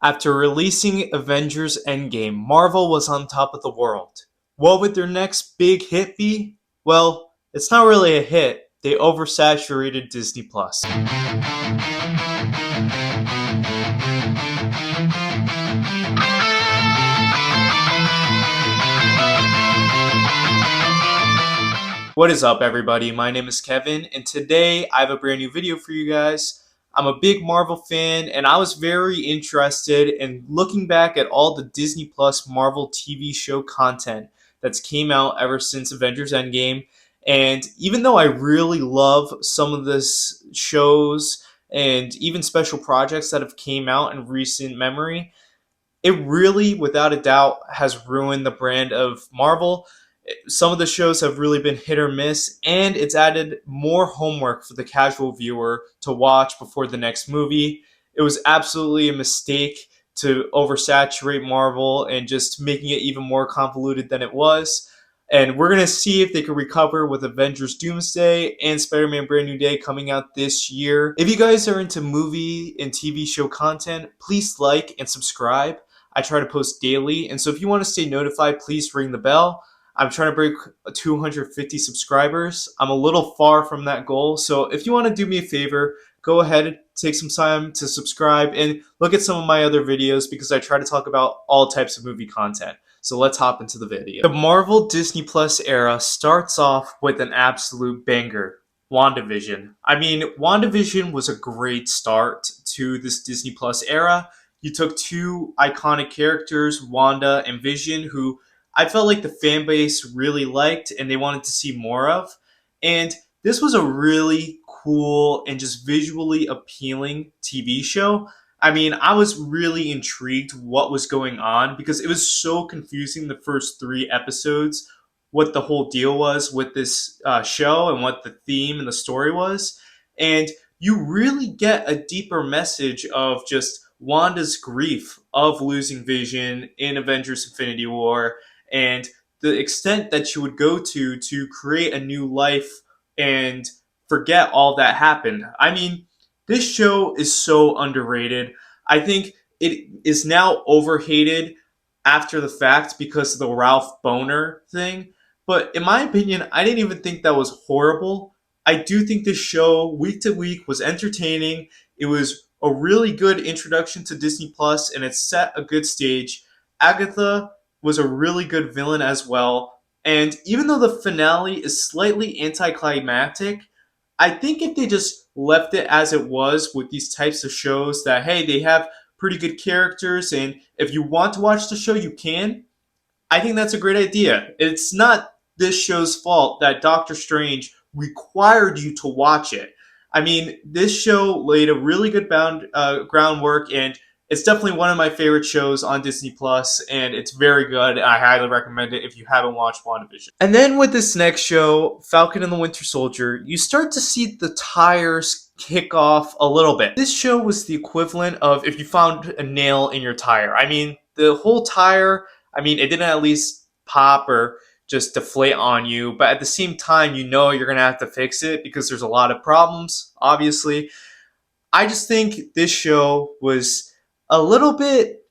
After releasing Avengers Endgame, Marvel was on top of the world. What would their next big hit be? Well, it's not really a hit. They oversaturated Disney Plus. What is up, everybody? My name is Kevin, and today I have a brand new video for you guys. I'm a big Marvel fan, and I was very interested in looking back at all the Disney Plus Marvel TV show content that's came out ever since Avengers Endgame. And even though I really love some of this shows and even special projects that have came out in recent memory, it really, without a doubt, has ruined the brand of Marvel. Some of the shows have really been hit or miss, and it's added more homework for the casual viewer to watch before the next movie. It was absolutely a mistake to oversaturate Marvel and just making it even more convoluted than it was. And we're going to see if they can recover with Avengers Doomsday and Spider Man Brand New Day coming out this year. If you guys are into movie and TV show content, please like and subscribe. I try to post daily, and so if you want to stay notified, please ring the bell. I'm trying to break 250 subscribers. I'm a little far from that goal, so if you want to do me a favor, go ahead, take some time to subscribe, and look at some of my other videos because I try to talk about all types of movie content. So let's hop into the video. The Marvel Disney Plus era starts off with an absolute banger. Wandavision. I mean, Wandavision was a great start to this Disney Plus era. You took two iconic characters, Wanda and Vision, who I felt like the fan base really liked and they wanted to see more of. And this was a really cool and just visually appealing TV show. I mean, I was really intrigued what was going on because it was so confusing the first three episodes, what the whole deal was with this show and what the theme and the story was. And you really get a deeper message of just Wanda's grief of losing Vision in Avengers Infinity War and the extent that she would go to create a new life and forget all that happened. I mean, this show is so underrated. I think it is now overhated after the fact because of the Ralph Boner thing. But in my opinion, I didn't even think that was horrible. I do think this show, week to week, was entertaining. It was a really good introduction to Disney Plus, and it set a good stage. Agatha was a really good villain as well. And even though the finale is slightly anticlimactic, I think if they just left it as it was with these types of shows, that hey, they have pretty good characters, and if you want to watch the show, you can. I think that's a great idea. It's not this show's fault that Doctor Strange required you to watch it. I mean, this show laid a really good groundwork, and it's definitely one of my favorite shows on Disney Plus, and it's very good. I highly recommend it if you haven't watched WandaVision. And then with this next show, Falcon and the Winter Soldier, you start to see the tires kick off a little bit. This show was the equivalent of if you found a nail in your tire. I mean, the whole tire, I mean, it didn't at least pop or just deflate on you, but at the same time, you know you're going to have to fix it because there's a lot of problems, obviously. I just think this show was a little bit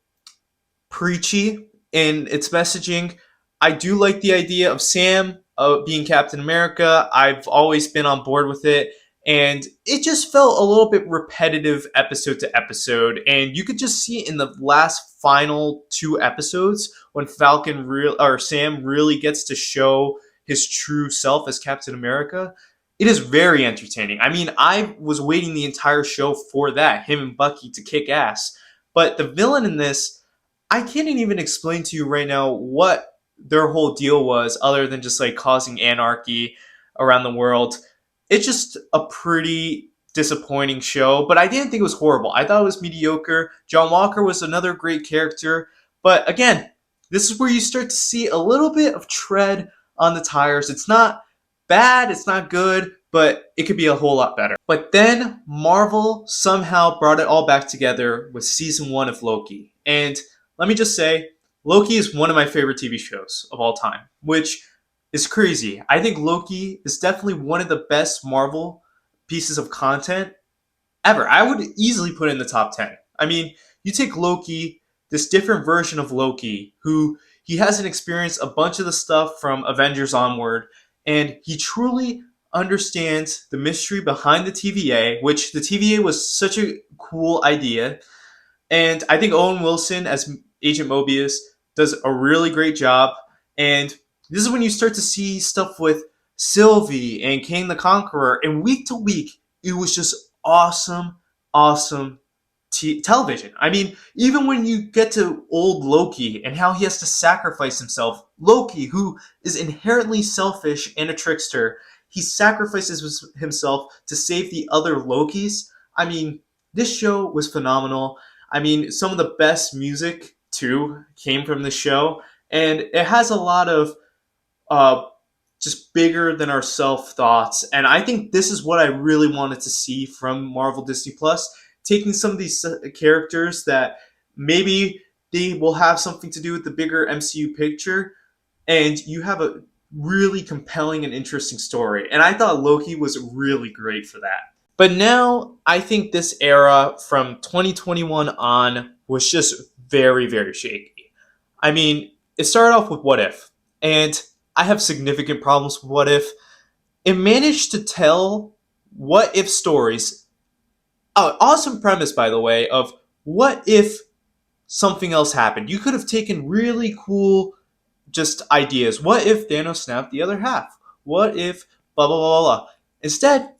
preachy in its messaging. I do like the idea of Sam being Captain America. I've always been on board with it. And it just felt a little bit repetitive episode to episode. And you could just see in the last final two episodes when Sam really gets to show his true self as Captain America. It is very entertaining. I mean, I was waiting the entire show for that, him and Bucky to kick ass. But the villain in this, I can't even explain to you right now what their whole deal was other than just like causing anarchy around the world. It's just a pretty disappointing show, but I didn't think it was horrible. I thought it was mediocre. John Walker was another great character, but again, this is where you start to see a little bit of tread on the tires. It's not bad, it's not good, but it could be a whole lot better. But then Marvel somehow brought it all back together with season 1 of Loki. And let me just say, Loki is one of my favorite TV shows of all time, which is crazy. I think Loki is definitely one of the best Marvel pieces of content ever. I would easily put it in the top 10. I mean, you take Loki, this different version of Loki, who he hasn't experienced a bunch of the stuff from Avengers onward, and he truly understands the mystery behind the TVA, which the TVA was such a cool idea. And I think Owen Wilson as Agent Mobius does a really great job. And this is when you start to see stuff with Sylvie and Kang the Conqueror. And week to week, it was just awesome, awesome television. I mean, even when you get to old Loki and how he has to sacrifice himself, Loki, who is inherently selfish and a trickster, he sacrifices himself to save the other Lokis. I mean, this show was phenomenal. I mean, some of the best music too came from the show, and it has a lot of uh, just bigger than ourself thoughts. And I think this is what I really wanted to see from Marvel Disney Plus, taking some of these characters that maybe they will have something to do with the bigger MCU picture, and you have a really compelling and interesting story. And I thought Loki was really great for that. But now I think this era from 2021 on was just very, very shaky. I mean, it started off with What If, and I have significant problems with What If. It managed to tell what if stories. Oh, awesome premise, by the way, of what if something else happened. You could have taken really cool just ideas. What if Thanos snapped the other half? What if blah blah blah blah? Instead,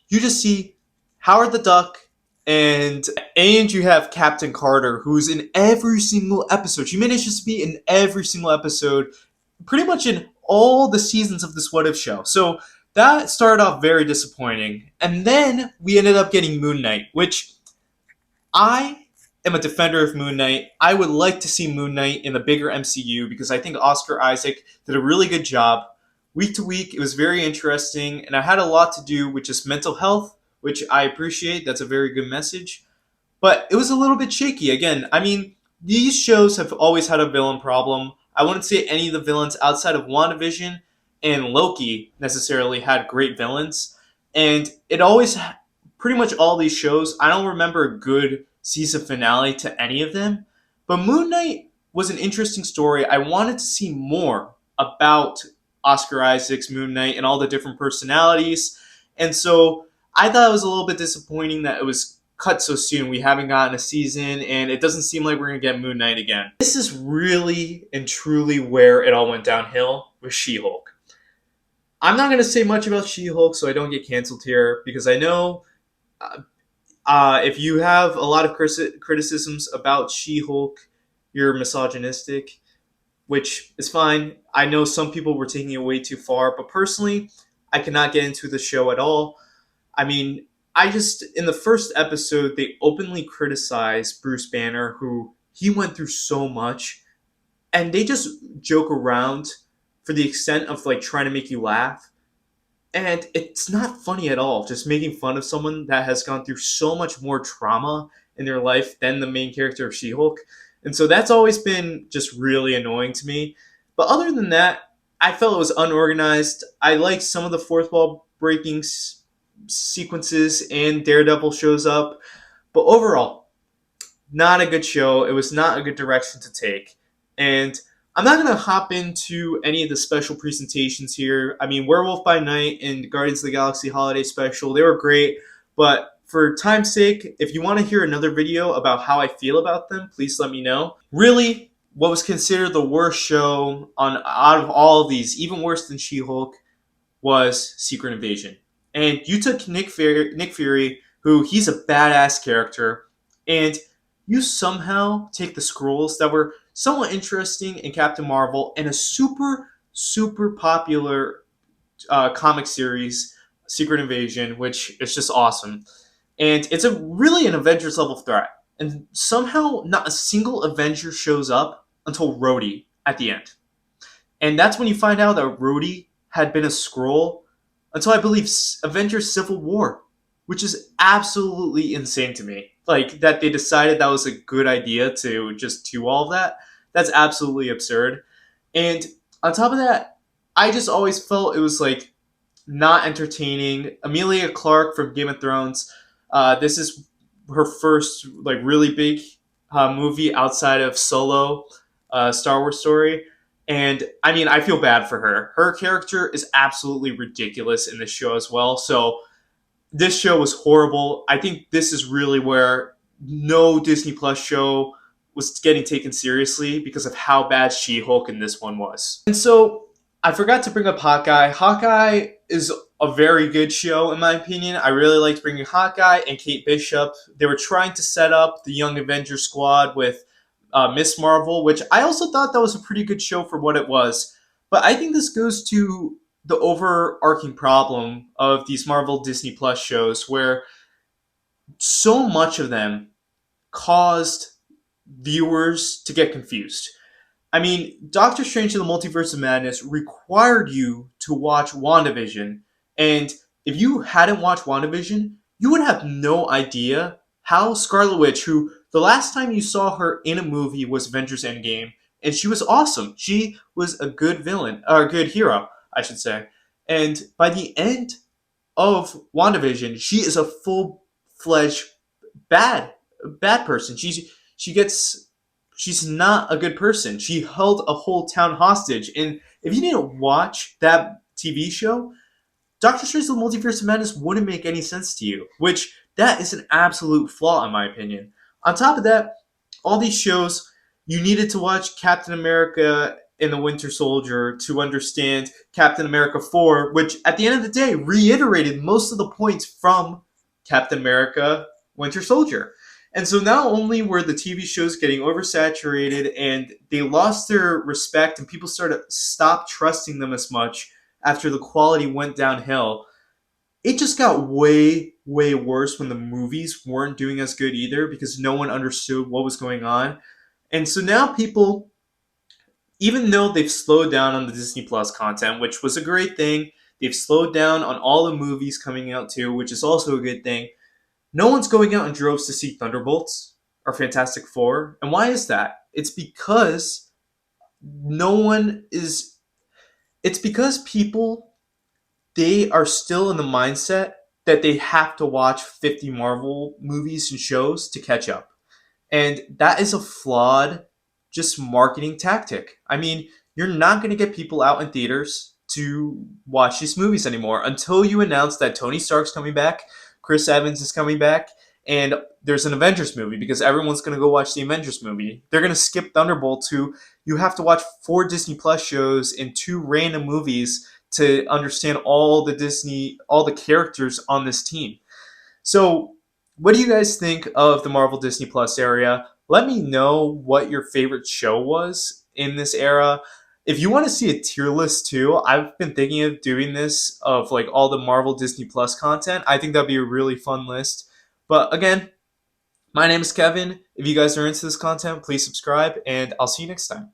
you just see Howard the Duck and you have Captain Carter, who's in every single episode. She manages to be in every single episode, pretty much in all the seasons of this What If show. So that started off very disappointing. And then we ended up getting Moon Knight, which I am a defender of Moon Knight. I would like to see Moon Knight in the bigger MCU because I think Oscar Isaac did a really good job. Week to week, it was very interesting, and I had a lot to do with just mental health, which I appreciate. That's a very good message. But it was a little bit shaky. Again, I mean, these shows have always had a villain problem. I wouldn't say any of the villains outside of WandaVision and Loki necessarily had great villains. And it always, pretty much all these shows, I don't remember a good season finale to any of them. But Moon Knight was an interesting story. I wanted to see more about Oscar Isaac's Moon Knight and all the different personalities. And so I thought it was a little bit disappointing that it was cut so soon. We haven't gotten a season, and it doesn't seem like we're going to get Moon Knight again. This is really and truly where it all went downhill with She-Hulk. I'm not going to say much about She-Hulk so I don't get canceled here, because I know if you have a lot of criticisms about She-Hulk, you're misogynistic, which is fine. I know some people were taking it way too far, but personally, I cannot get into the show at all. I mean, in the first episode, they openly criticized Bruce Banner, who he went through so much, and they just joke around for the extent of like trying to make you laugh. And it's not funny at all, just making fun of someone that has gone through so much more trauma in their life than the main character of She-Hulk. And so that's always been just really annoying to me. But other than that, I felt it was unorganized. I liked some of the fourth wall breaking sequences, and Daredevil shows up. But overall, not a good show. It was not a good direction to take. And I'm not going to hop into any of the special presentations here. I mean, Werewolf by Night and Guardians of the Galaxy Holiday Special, they were great. But for time's sake, if you want to hear another video about how I feel about them, please let me know. Really, what was considered the worst show out of all of these, even worse than She-Hulk, was Secret Invasion. And you took Nick Fury, who he's a badass character, and you somehow take the Skrulls that were somewhat interesting in Captain Marvel and a super, super popular comic series, Secret Invasion, which is just awesome. And it's really an Avengers level threat. And somehow not a single Avenger shows up until Rhodey at the end. And that's when you find out that Rhodey had been a Skrull until I believe Avengers Civil War, which is absolutely insane to me. Like, that they decided that was a good idea to just do all of that. That's absolutely absurd. And on top of that, I just always felt it was like not entertaining. Emilia Clarke from Game of Thrones, this is her first like really big movie outside of Solo, Star Wars story. And I mean, I feel bad for her. Her character is absolutely ridiculous in this show as well. So this show was horrible. I think this is really where no Disney Plus show was getting taken seriously because of how bad She-Hulk in this one was. And so I forgot to bring up Hawkeye. Hawkeye is a very good show in my opinion. I really liked bringing Hawkeye and Kate Bishop. They were trying to set up the Young Avengers squad with Miss Marvel, which I also thought that was a pretty good show for what it was. But I think this goes to the overarching problem of these Marvel Disney Plus shows where so much of them caused viewers to get confused. I mean, Doctor Strange in the Multiverse of Madness required you to watch WandaVision, and if you hadn't watched WandaVision, you would have no idea how Scarlet Witch, who the last time you saw her in a movie was Avengers Endgame, and she was awesome. She was a good villain, or a good hero, I should say. And by the end of WandaVision, she is a full-fledged bad person. She's not a good person. She held a whole town hostage. And if you didn't watch that TV show, Doctor Strange: The Multiverse of Madness wouldn't make any sense to you, which that is an absolute flaw in my opinion. On top of that, all these shows, you needed to watch Captain America and the Winter Soldier to understand Captain America 4, which at the end of the day reiterated most of the points from Captain America Winter Soldier. And so not only were the TV shows getting oversaturated and they lost their respect and people started stop trusting them as much after the quality went downhill, it just got way, way worse when the movies weren't doing as good either because no one understood what was going on. And so now people, even though they've slowed down on the Disney Plus content, which was a great thing, they've slowed down on all the movies coming out too, which is also a good thing. No one's going out in droves to see Thunderbolts or Fantastic Four. And why is that? It's because no one is. It's because people, they are still in the mindset that they have to watch 50 Marvel movies and shows to catch up. And that is a flawed, just marketing tactic. I mean, you're not going to get people out in theaters to watch these movies anymore until you announce that Tony Stark's coming back, Chris Evans is coming back, and there's an Avengers movie because everyone's going to go watch the Avengers movie. They're going to skip Thunderbolts, who you have to watch 4 Disney Plus shows and 2 random movies to understand all the characters on this team. So, what do you guys think of the Marvel Disney Plus area? Let me know what your favorite show was in this era. If you want to see a tier list too, I've been thinking of doing this of like all the Marvel Disney Plus content. I think that'd be a really fun list. But again, my name is Kevin. If you guys are into this content, please subscribe and I'll see you next time.